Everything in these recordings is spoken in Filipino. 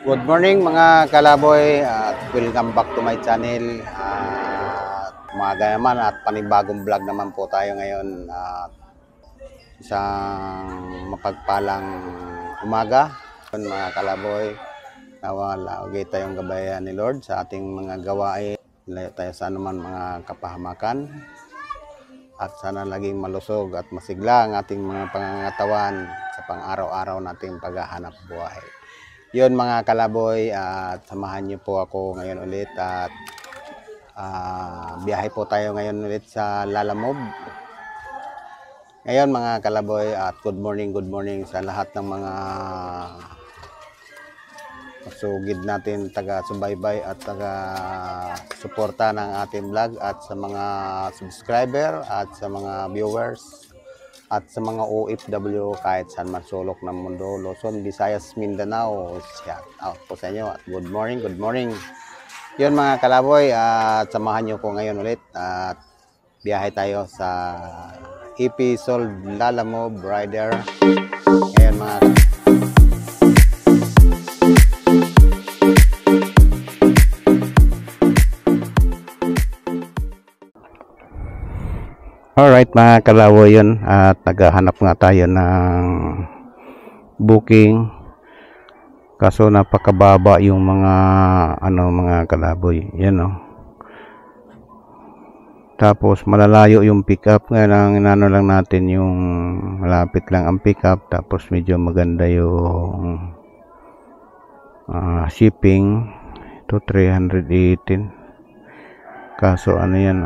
Good morning mga kalaboy at welcome back to my channel. Umaga naman at panibagong vlog naman po tayo ngayon. Isang mapagpalang umaga mga kalaboy. Lagi tayong gabayan ni Lord sa ating mga gawain. Layo tayo sa anuman mga kapahamakan. At sana laging malusog at masigla ang ating mga pangangatawan sa pang-araw-araw nating paghahanap buhay. Yun mga kalaboy, at samahan niyo po ako ngayon ulit at biyahe po tayo ngayon ulit sa Lalamove. Ngayon mga kalaboy, at good morning sa lahat ng mga sugid natin, taga-subaybay at taga-suporta ng ating vlog, at sa mga subscriber at sa mga viewers at sa mga OFW kahit saan man sulok ng mundo, Luzon, Visayas, Mindanao. Shout out po sa inyo at good morning. Yun mga kalaboy, at samahan nyo po ngayon ulit at biyahe tayo sa episode Lalamove Rider. Ngayon mga alright mga kalaboy, yun at naghahanap nga tayo ng booking kaso napakababa yung mga mga kalaboy yan tapos malalayo yung pick up. Ngayon inano lang natin yung malapit lang ang pick up, tapos medyo maganda yung shipping. Ito 318 kaso yan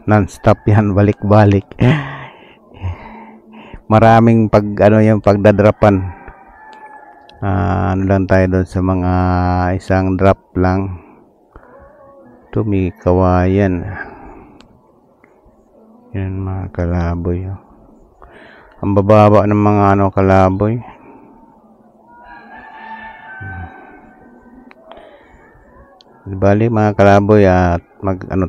non-stop yan, balik-balik. Maraming yung pagdadrapan. Lang tayo doon sa mga isang drop lang. Ito may kawayan. Yan mga kalaboy. Ang bababa ng mga kalaboy. Bali mga kalaboy, at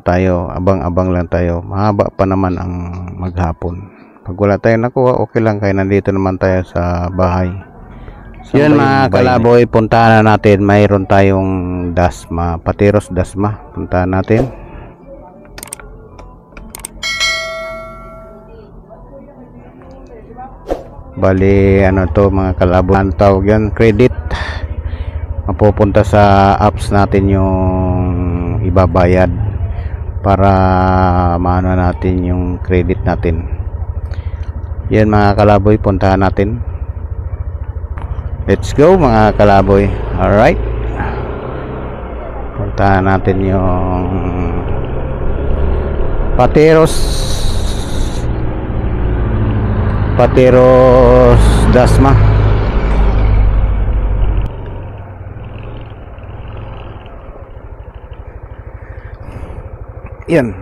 tayo, abang-abang lang tayo. Mahaba pa naman ang maghapon. Pag wala tayong nakuha, okay lang, kaya nandito naman tayo sa bahay. Yun mga kalaboy, puntahan na natin. Mayroon tayong Dasma, Patiros Dasma. Puntahan natin. Bali to mga kalaboy, ang tawag yan, credit. Mapupunta sa apps natin yung ibabayad para maano natin yung credit natin. Yan mga kalaboy, puntahan natin. Let's go mga kalaboy. Alright, puntahan natin yung Patiros Dasma. Yan.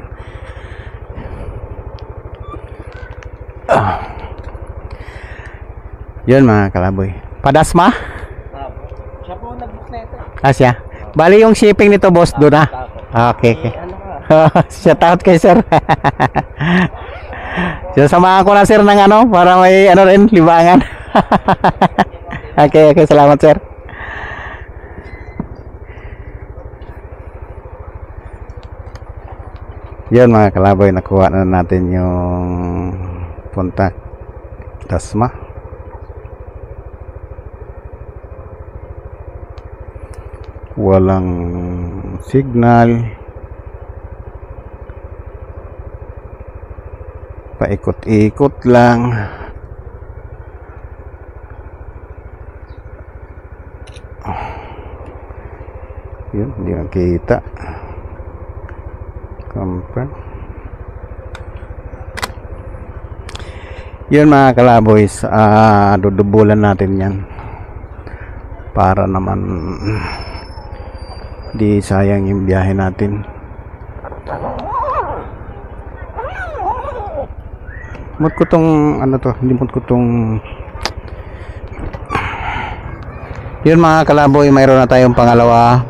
Yan mga kalaboy. Padasma? Siya po nag-book na ito. Siya. Bali yung shipping nito boss doon na. Okay. Shout out kay sir. Samahan ko na sir ng para may rin libangan. Okay, salamat sir. Yan mga kalaboy, nakuha na natin yung punta Dasma. Walang signal, paikot-ikot lang. Yun, hindi makita. Yun mga kalaboys, dudubulan natin yan para naman di sayang yung biyahe natin. Mut ko tong limot ko tong. Yun mga kalaboy, mayroon na tayong pangalawa,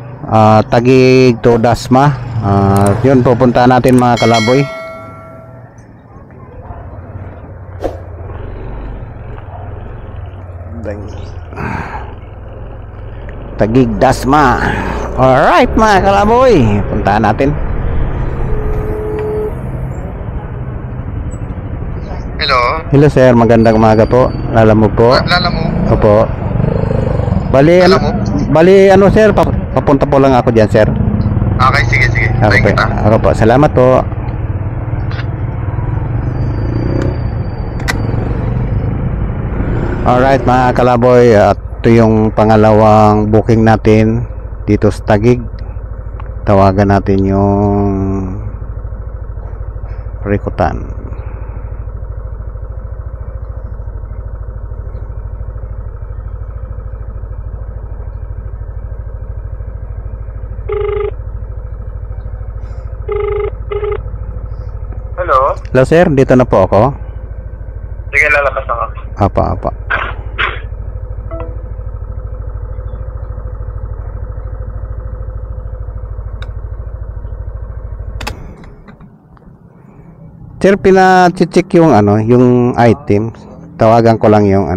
Taguig to Dasma. Yun, pupunta natin mga kalaboy. Taguig Dasma. Alright mga kalaboy, puntahan natin. Hello? Hello sir, magandang umaga po. Lalamove po. Lalamove? Opo. Bali ano sir, papunta po lang ako diyan sir. Okay, sige. Ako po. Ako po. Salamat po. Alright mga kalaboy, at ito yung pangalawang booking natin dito sa Taguig. Tawagan natin yung Rikutan. Hello? Hello sir, dito na po ako. Sige, lalabas ako. Apa. Sir, pina-check yung yung item. Tawagan ko lang yung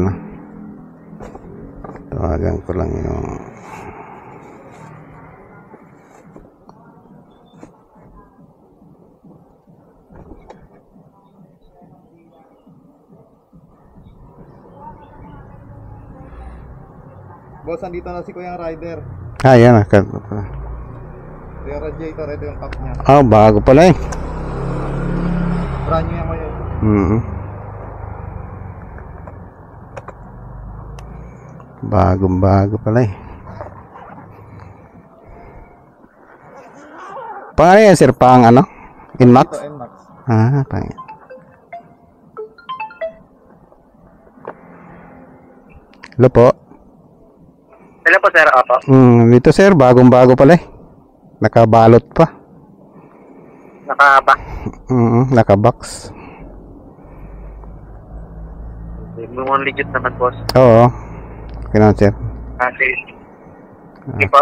Boss, andito na si Kuya Rider. yan. Kuya Radiator, ito yung cup niya. Bago pala eh. Brand new yan ko yun. Bagong-bago pala eh. Pangalan yan sir, pang Inmax? Ito, NMAX. Pang. Hello po. Hello po, sir. Opo. Dito sir, bagong-bago pala eh. Nakabalot pa. Nakaba. Nakabox. Mukhang legit naman, boss. Oo. Okay naman sir. Sige. Sige po.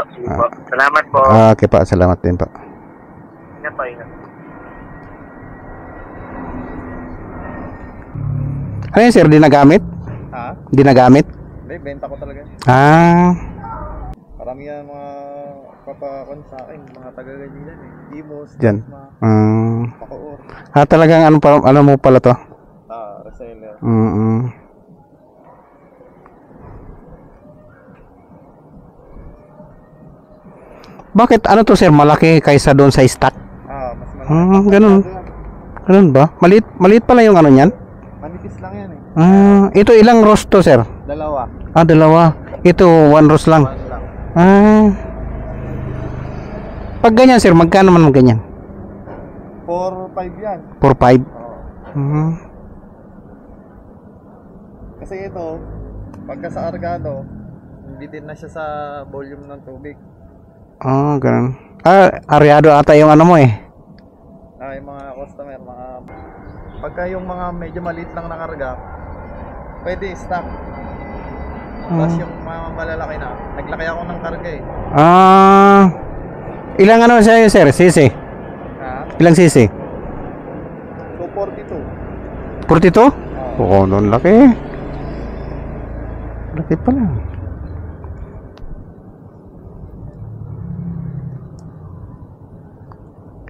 Salamat po. Okay pa, salamat din po. Ingat po, ingat. Ano yun sir, di nagamit? Ha? Di nagamit? Hindi, benta ko talaga. Parami yan mga papakon sa akin, mga taga-ganyan eh. Dimos, Diyan. Pakoor. Talagang ano mo pala to? Reseller. Bakit to sir, malaki kaysa doon sa stock? Mas malaki. Ganun ba? Maliit pala yung niyan? Manipis lang yan eh. Ito ilang rows to sir? Dalawa. Dalawa. Ito 1 rows lang. One lang. Pag ganyan sir, magkano man ganyan? 4-5 yan. 4-5? Oo. Kasi ito, pagka sa argado, hindi din na siya sa volume ng tubig. Ganun. Aryado ata yung mo eh. Yung mga customer, pagka yung mga medyo maliit lang na karga, pwede stock. Tapos yung mga malalaki na, naglaki ako ng karga eh. Ilang sa'yo sir? Sisi? Ilang sisi? 242. 42? Oo, nun laki. Laki pala.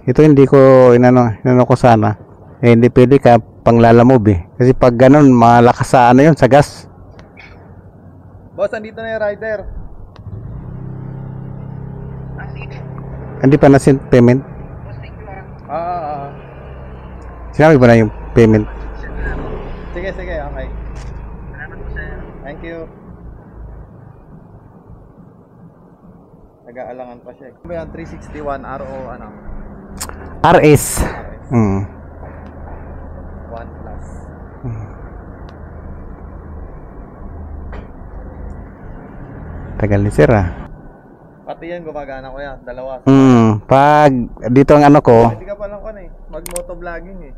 Ito hindi ko inano ko sana. Hindi pwede ka panglalamove eh. Kasi pag ganun, malakas sa yun, sa gas. Boss, andito na yung rider. Hindi pa na-send payment. Sinabi ba na yung payment? Sige, okay. Thank you. Nag-aalangan pa siya. Ano ba yan? 361 RO RS. 1 plus. Tagal ni sir Pati yan gumagana ko yan, dalawa. Pag dito ang ko. Hindi ka palang mag-motovlogging eh.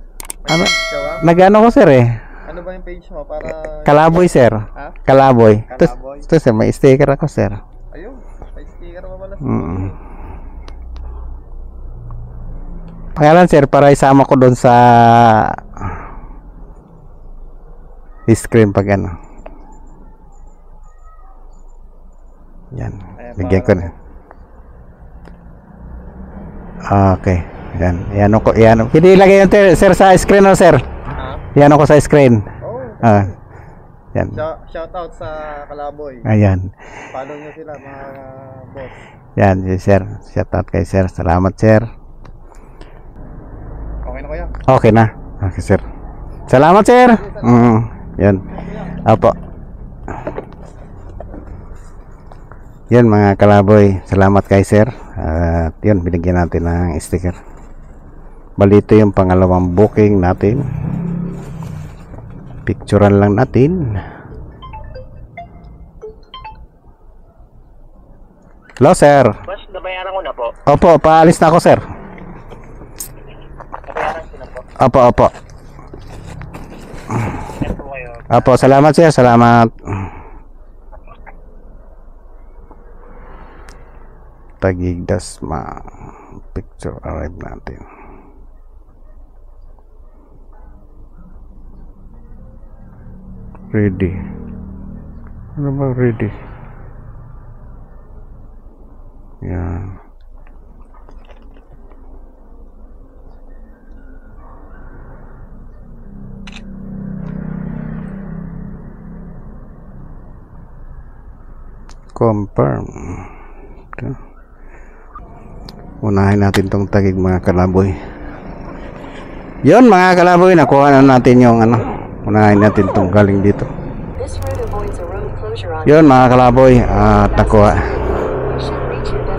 Nag-ano ko sir eh. Ano ba yung page mo para... Kalaboy sir. Kalaboy. Ito sir, may sticker ako sir. Ayun, may sticker pa pala. Pangalan sir, para isama ko doon sa screen pag Yan. Ayan, Bigyan ko na. Okay. Yan. Yan ko. Yan. Pwede ilagay yung sir sa screen o sir? Ha? Yan ko sa screen. Oh. Yan. Shout out sa Kalaboy. Ayan. Follow nyo sila mga boss. Yan, sir. Shout out kay sir. Salamat, sir. Okay na kuya? Okay na. Okay, sir. Salamat, sir. Yan. Apo. Yan mga kalaboy. Salamat kay sir. At yun, binigyan natin ng sticker. Balito yung pangalawang booking natin. Picturean lang natin. Hello, sir. Boss, nabayaran ko na po. Opo, paalis na ako, sir. Nabayaran ko na po. Opo, opo. Yan po kayo. Opo, salamat, sir. Salamat. Taguig Dasma. Picture arrive natin. Ready. Ano ba ready? Yan. Confirm. Ito. Unahin natin tong Taguig mga kalaboy. Yon mga kalaboy, nakuha na natin yung ano. Unahin natin tong galing dito. Yon mga kalaboy, at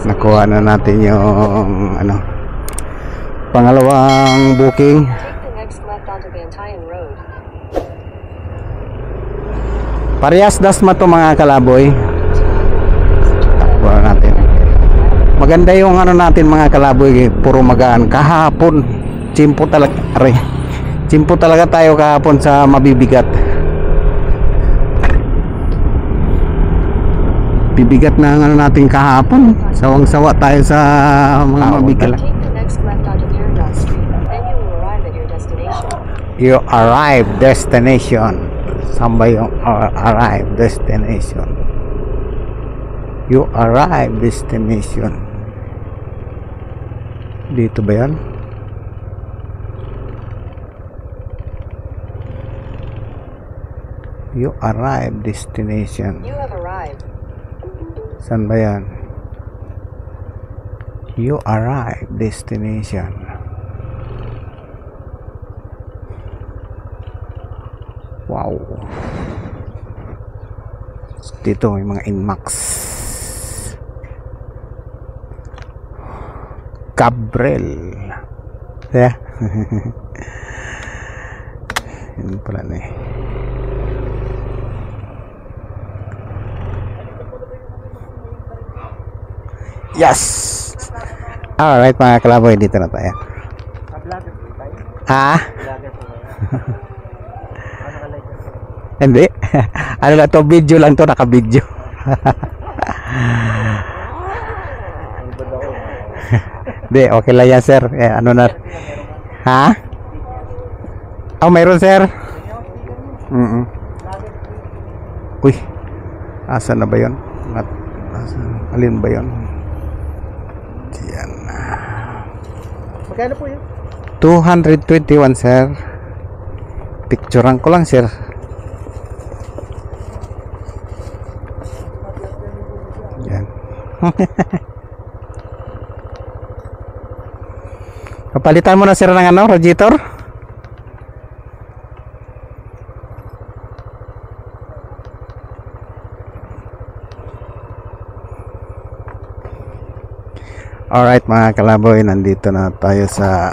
nakuha na natin yung ano, pangalawang booking. Parehas Dasma to mga kalaboy. Takbo natin. Maganda yung ano natin mga kalaboy, puro magaan. Kahapon chimpo talaga, chimpo talaga tayo kahapon sa mabibigat. Bibigat na ang ano natin kahapon. Sawang-sawa tayo sa mga mabigat. You arrive destination. Saan ba yung arrive destination? You arrive destination. Dito ba yan? You arrive destination. You have arrived. Saan ba yan? You arrive destination. Wow. Dito may mga Inmax. Cabrel. Yeah. Yun pala na eh. Yes! Alright mga kalaboy, dito na tayo. Ha? Hindi. Ano lang to, video lang to, naka-video. Hindi, okay lang yan sir. Ano na? Ha? Oh, mayroon sir. Uy, asan na ba yun? Alin ba yun? Yan. Magkano po yun? 221 sir. Picturean ko lang sir. Yan. Kapalitan mo na sir ng ano, radiator? Alright mga kalaboy, nandito na tayo sa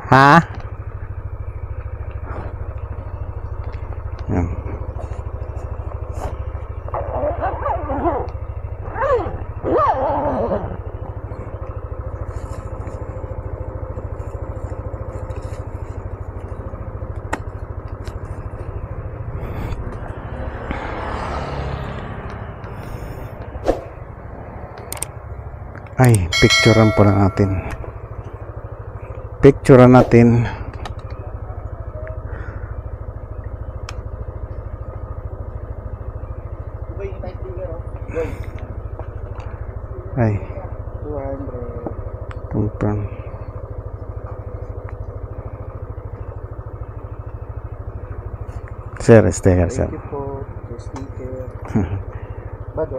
ha? Yan. Ay, picturean po na natin. Picturean natin. Ay, 200. confirm. Sir, sticker, sir. Thank you po. Your sticker. Bado.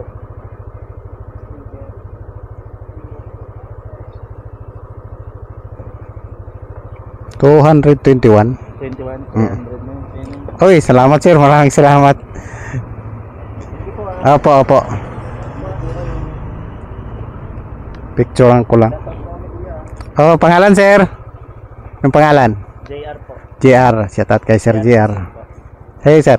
221. 21. 200 Mm. na yun. Oy, salamat sir. Maraming salamat. Opo, opo. Picturean ko lang. Oh, pangalan sir? Yung pangalan? JR po. JR. Shout out kay Sir JR. Hey sir.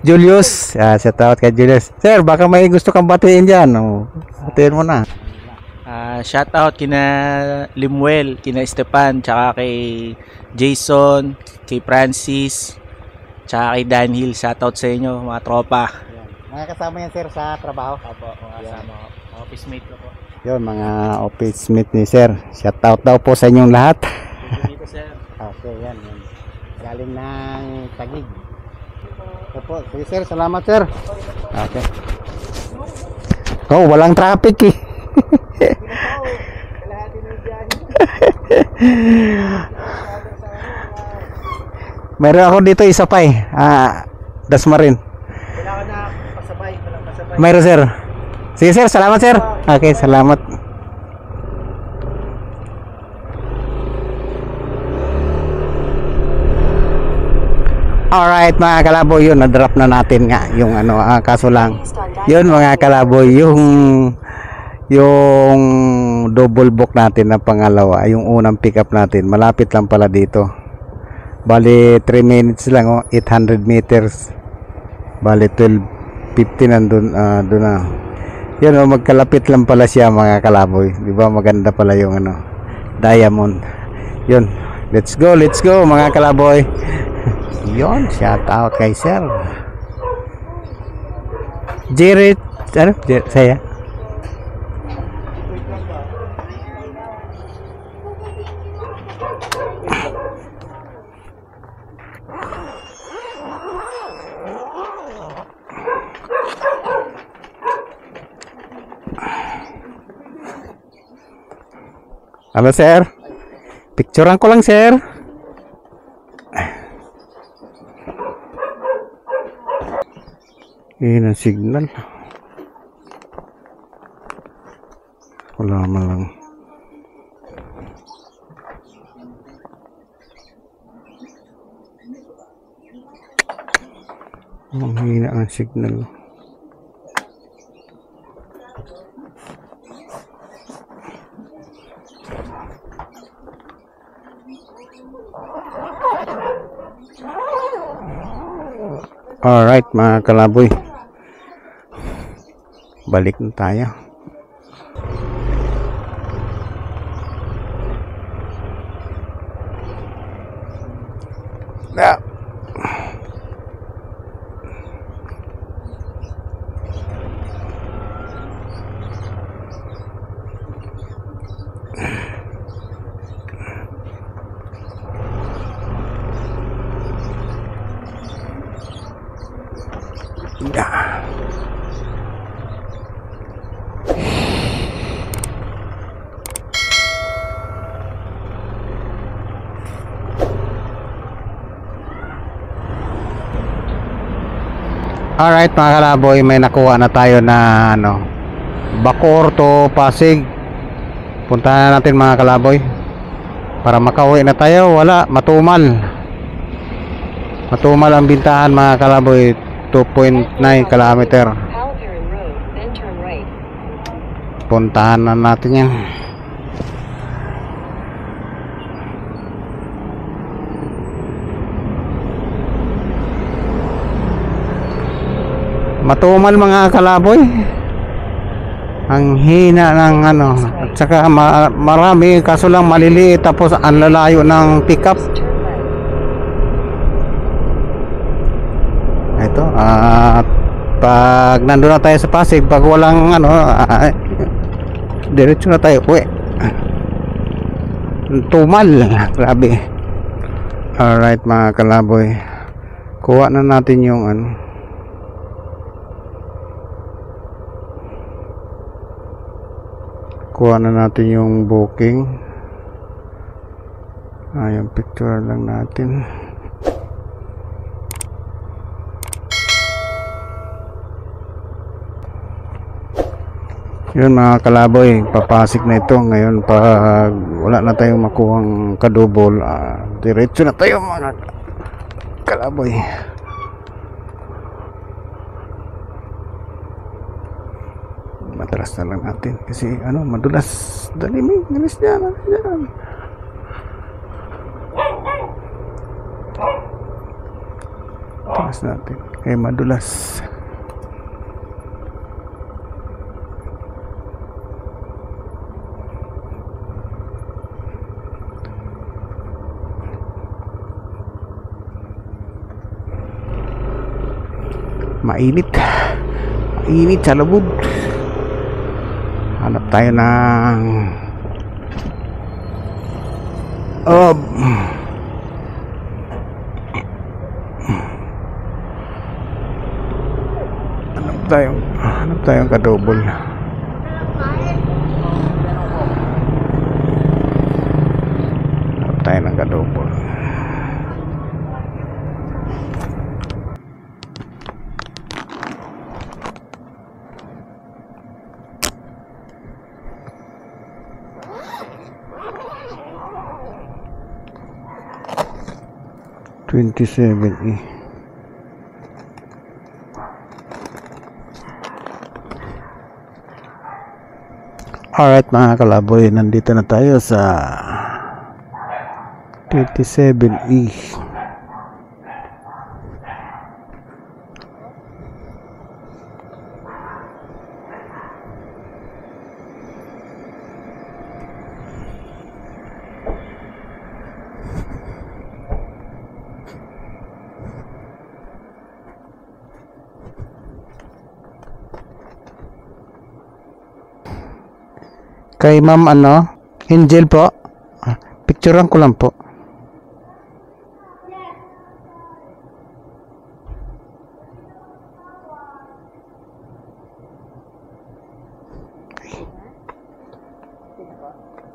Julius. Shout out kay Julius. Sir, baka may gusto kang batiin dyan. Oh, batiin mo na. Shout out kina Limuel, kina Esteban, tsaka kay Jason, kay Francis, tsaka kay Danhill. Shout out sa inyo mga tropa. Mga kasama yan sir sa trabaho? Opo, mga kasama ko. Office mate ko po. Yun, mga office mate ni sir. Shout out daw po sa inyong lahat. Dito sir. Okay, yan. Galing ng Taguig. Opo, sige sir, salamat sir. Okay. Oh, walang traffic eh. Meron ako dito isa pa eh. Dasmarin. Kailangan na pasabay. Walang pasabay. Meron sir. Sige sir, salamat sir. Okay, salamat. Alright mga kalaboy, yun na-drop na natin nga yung ano, kaso lang yun mga kalaboy, yung double book natin na pangalawa, yung unang pick up natin, malapit lang pala dito. Bali 3 minutes lang, 800 meters. Bali 12:50 nandun, doon na. Yun, magkalapit lang pala siya mga kalaboy. Di ba maganda pala yung ano, diamond. Yun, let's go mga kalaboy. Yun, shout out kay sir Jerry, ano? Saya. Halo sir, picturean ko lang sir. Yun ang signal. Wala man lang. Ang hina ang signal. Alright mga kalaboy, balik na tayo. Alright mga kalaboy, may nakuha na tayo na ano, Bacoor to Pasig. Puntahan na natin mga kalaboy para makauwi na tayo. Wala, matumal ang bintahan mga kalaboy. 2.9 kilometer. Puntahan na natin yan. Matumal mga kalaboy. Ang hina ng ano, at saka marami, kaso lang maliliit, tapos ang lalayo ng pickup. Ito, at pag nandun na tayo sa Pasig, pag walang ano, diretso na tayo uwi. Tumal, grabe. Alright mga kalaboy, kuha na natin yung ano, Kuha na natin yung booking. Yung picture lang natin. Yun mga kalaboy, papasik na ito ngayon. Pag wala na tayong makuhang kadubol, diretso na tayo mga kalaboy. Madalas na lang natin kasi madulas. Dalimig, dalis dyan. Madalas natin kaya madulas. Mainit sa lubog. Hanap tayo ng hanap tayong kadubol. Hanap tayo ng kadubol. $27. Alright mga kalaboy, nandito na tayo sa 27E. Kay Ma'am Angel po. Picturean ko lang po.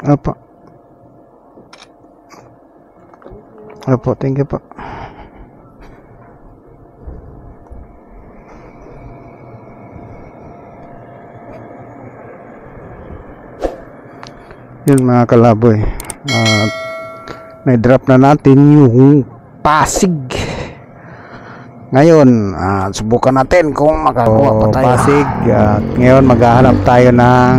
Opo. Opo, thank you po. Yun mga kalaboy, na-drop na natin yung Pasig. Ngayon subukan natin kung makakuha pa tayo Pasig. Ngayon maghahanap tayo ng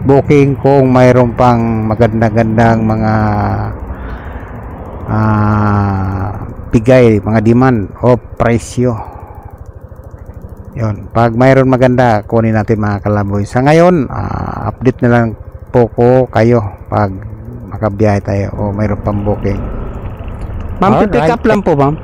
booking kung mayroon pang maganda-gandang mga bigay, mga demand o presyo. Yun, pag mayroon maganda kunin natin mga kalaboy. Sa ngayon update na lang po ko kayo pag makabiyahe tayo o mayroon pang booking. Ma'am, pick up lang po ma'am.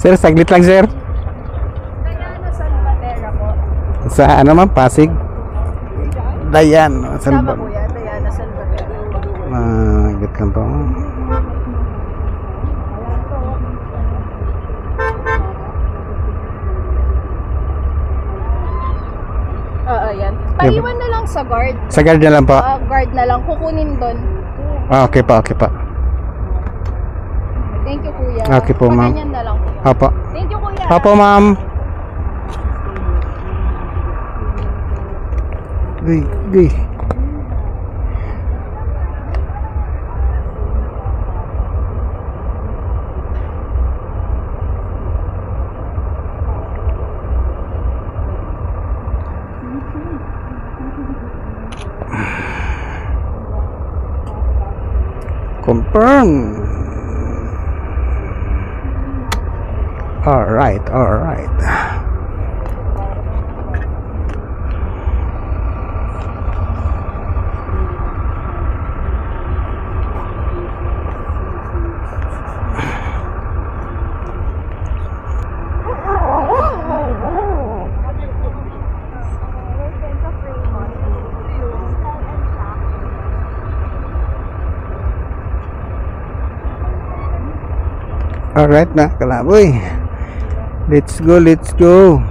Sir, saglit lang sir. Diana Salvatera po. Sa ma'am, Pasig? Dayan. Tama po yan, Diana Salvatera. Saglit lang po. Yan. Paiwan na lang sa guard. Sa guard na lang po. Guard na lang. Kukunin doon. Okay pa, okay pa. Thank you, kuya. Okay po, ma'am. Paganyan na lang, kuya. Opo. Thank you, kuya. Opo, ma'am. Uy. Confirm. All right. Alright na kalaboy. Let's go, let's go.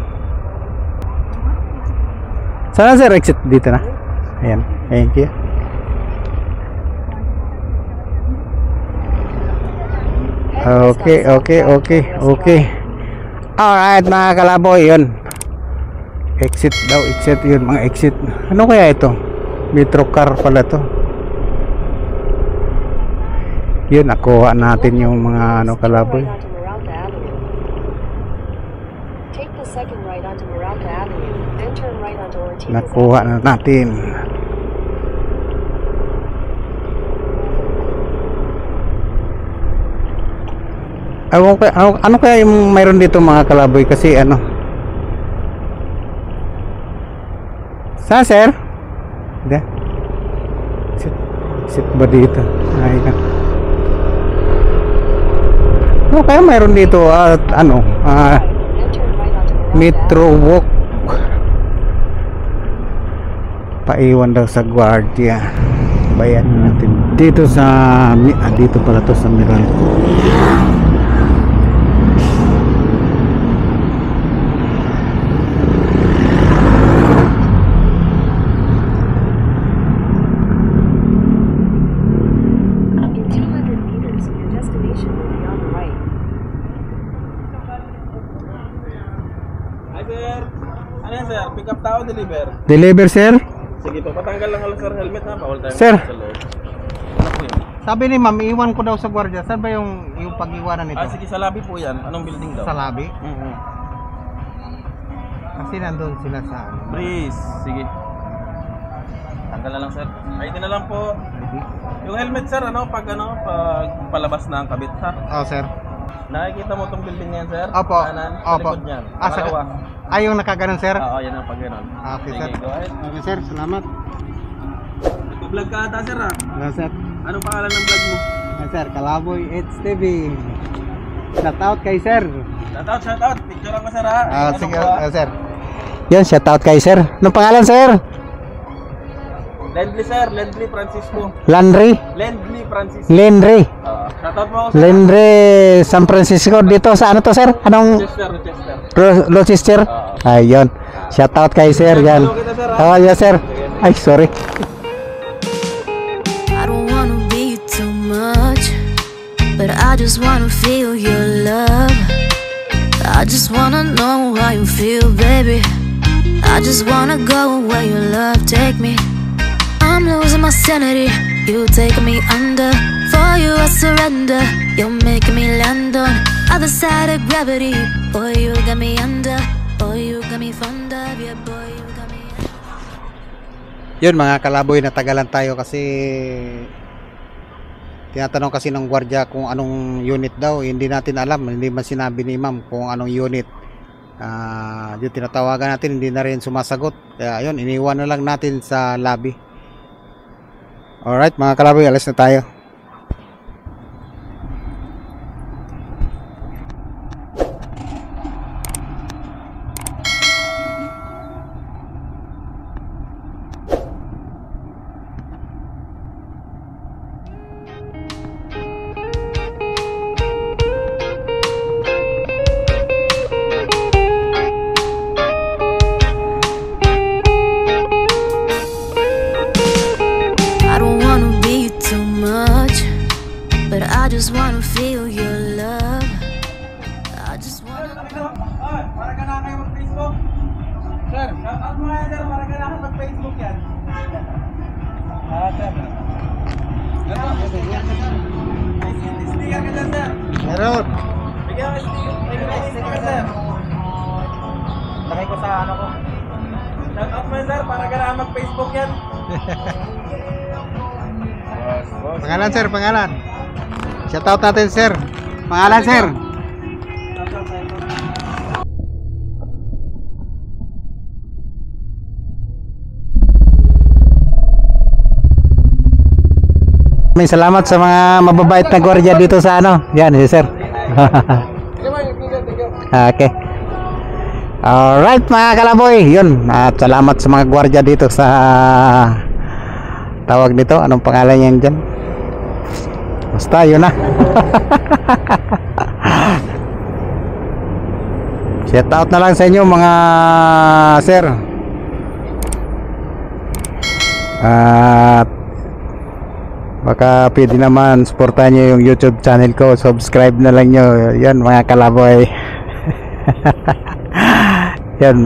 Sana sir exit dito na. Ayan, thank you. Okay. Alright mga kalaboy, yun. Exit daw, exit yun, mga exit. Ano kaya ito? Metro car pala to. Yun, nakuha natin yung mga ano kalaboy. Nakuha na natin. Ano kaya yung mayroon dito mga kalaboy kasi ano? Saan sir? Hindi. Sit ba dito? Ay ka. Ano kaya mayroon dito at Metro Walk. Paiwan daw sa guardia. Bayan natin. Dito sa dito pala to sa Meralco. Pick up tao, deliver. Deliver sir? Sige po, patanggal lang ang sir helmet ha. Bawal tayo Sir. sa loob. Ano po yun? Sabi ni ma'am, iwan ko daw sa guardia. Saan ba yung pag-iwanan nito? Sige, sa lobby po yan. Anong building daw? Sa lobby? Kasi nandun sila sa Breeze. Sige. Tanggal na lang sir. ID na lang po. Yung helmet sir, pag palabas na ang kabit ha. Oh sir. Nakikita mo tong building yan sir? Opo. Kanan, Opo. sa likod niyan. Sa Pangalawa. yung nakaganon sir? Oo, yan ang pag ganon. Okay Sige, sir. go ahead. Okay sir, salamat. Nag-vlog ka ata sir ha? Yes sir. Anong pangalan ng vlog mo? Yes sir, Kalaboy It's TV. Shout out kay sir. Shout out. Picture ako sir ha? Sige sir. Yan, shout out kay sir. Anong pangalan sir? Lendley sir, Lendley Francisco. Landry? Lendley Francisco. Landry. Shout out mo ako sir. Landry San Francisco dito sa ano to sir? Anong Rochester. Rochester? Ayun. Shout out kay sir yan. Yes sir. Ay sorry. I don't wanna be too much, but I just wanna feel your love. I just wanna know how you feel, baby. I just wanna go where your love take me. I'm losing my sanity, you taking me under. For you I surrender, you're making me land on other side of gravity. Boy, you got me under. Boy, you got me fond of. Yeah, boy, you got me under. Yun mga kalaboy, natagalan tayo kasi tinatanong kasi ng gwardiya kung anong unit daw. Hindi natin alam, hindi man sinabi ni ma'am kung anong unit. Yung tinatawagan natin, hindi na rin sumasagot. Kaya yun, iniwan na lang natin sa lobby. Alright mga kalaboy, alas na tayo. I just wanna feel your love. I just wanna. Para ka na kayo mag-Facebook. Sir, shout out mo nga sir, para ka na mag-Facebook yan. Sir. Sticker ka dyan sir. Meron. Bigyan ka sticker sir. Lagay ko sa ano ko. Shout out mo sir, para ka na mag-Facebook yan. Pangalan sir, pangalan. Shout out natin sir. Pangalan sir. May salamat sa mga mababait na gwardiya dito sa ano. Yan si sir. Okay. Alright mga kalaboy. Yun. At salamat sa mga gwardiya dito sa tawag nito. Anong pangalan yan dyan? Basta yun na. Shout out na lang sa inyo mga sir. At baka pwede naman supportan nyo yung YouTube channel ko. Subscribe na lang nyo. Yan mga kalaboy. Yan.